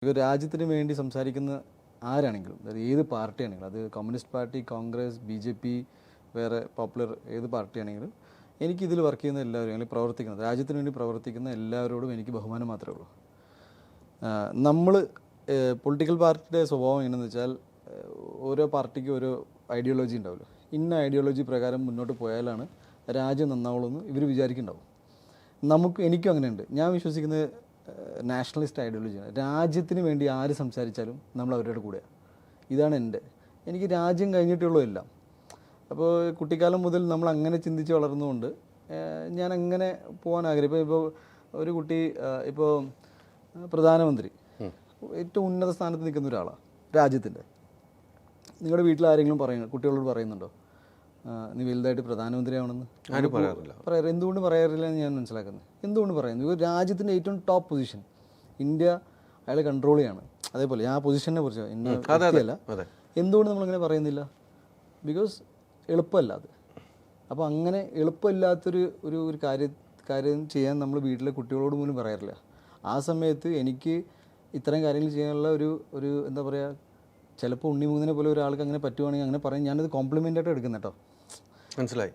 ഇപ്പോൾ രാജ്യത്തിന് വേണ്ടി സംസാരിക്കുന്ന ആരാണെങ്കിലും, അതായത് ഏത് പാർട്ടിയാണെങ്കിലും, അത് കമ്മ്യൂണിസ്റ്റ് പാർട്ടി, കോൺഗ്രസ്, BJP, വേറെ പോപ്പുലർ ഏത് പാർട്ടിയാണെങ്കിലും, എനിക്കിതിൽ വർക്ക് ചെയ്യുന്ന എല്ലാവരും, അല്ലെങ്കിൽ പ്രവർത്തിക്കുന്നത്, രാജ്യത്തിന് വേണ്ടി പ്രവർത്തിക്കുന്ന എല്ലാവരോടും എനിക്ക് ബഹുമാനം മാത്രമേ ഉള്ളൂ. നമ്മൾ പൊളിറ്റിക്കൽ പാർട്ടിയുടെ സ്വഭാവം എങ്ങനെയെന്ന് വെച്ചാൽ, ഓരോ പാർട്ടിക്കും ഓരോ ഐഡിയോളജി ഉണ്ടാവുമല്ലോ. ഇന്ന ഐഡിയോളജി പ്രകാരം മുന്നോട്ട് പോയാലാണ് രാജ്യം നന്നാവുള്ളൂ എന്ന് ഇവർ വിചാരിക്കുന്നുണ്ടാവും. എനിക്കും അങ്ങനെയുണ്ട്. ഞാൻ വിശ്വസിക്കുന്നത് നാഷണലിസ്റ്റ് ഐഡിയോളജിയാണ്. രാജ്യത്തിന് വേണ്ടി ആര് സംസാരിച്ചാലും നമ്മൾ അവരുടെ കൂടെയാണ്. ഇതാണ് എനിക്ക് രാജ്യം കഴിഞ്ഞിട്ടുള്ളൂ എല്ലാം. അപ്പോൾ കുട്ടിക്കാലം മുതൽ നമ്മൾ അങ്ങനെ ചിന്തിച്ച് വളർന്നുകൊണ്ട് ഞാൻ അങ്ങനെ പോകാൻ ആഗ്രഹം. ഇപ്പോൾ ഒരു കുട്ടി ഇപ്പോൾ പ്രധാനമന്ത്രി ഏറ്റവും ഉന്നത സ്ഥാനത്ത് നിൽക്കുന്ന ഒരാളാണ് രാജ്യത്തിൻ്റെ. നിങ്ങളുടെ വീട്ടിൽ ആരെങ്കിലും കുട്ടികളോട് പറയുന്നുണ്ടോ നീ വലുതായിട്ട് പ്രധാനമന്ത്രിയാവണമെന്ന്? പറയാറ്. എന്തുകൊണ്ട് പറയാറില്ല എന്ന് ഞാൻ മനസ്സിലാക്കുന്നത്. എന്തുകൊണ്ട് പറയുന്നു? രാജ്യത്തിൻ്റെ ഏറ്റവും ടോപ്പ് പൊസിഷൻ, ഇന്ത്യ അയാൾ കൺട്രോൾ ചെയ്യാണ്. അതേപോലെ ഞാൻ ആ പൊസിഷനെ കുറിച്ച് അല്ല, എന്തുകൊണ്ട് നമ്മളിങ്ങനെ പറയുന്നില്ല? ബിക്കോസ് എളുപ്പമല്ല അത്. അപ്പോൾ അങ്ങനെ എളുപ്പമില്ലാത്തൊരു ഒരു കാര്യം ചെയ്യാൻ നമ്മൾ വീട്ടിലെ കുട്ടികളോട് പോലും പറയാറില്ല. ആ സമയത്ത് എനിക്ക് ഇത്തരം കാര്യങ്ങൾ ചെയ്യാനുള്ള ഒരു എന്താ പറയുക, ചിലപ്പോൾ ഉണ്ണിമുഖനെ പോലെ ഒരാൾക്ക് അങ്ങനെ പറ്റുവാണെങ്കിൽ അങ്ങനെ പറയും. ഞാനത് കോംപ്ലിമെൻ്റായിട്ട് എടുക്കുന്ന കേട്ടോ. മനസ്സിലായി.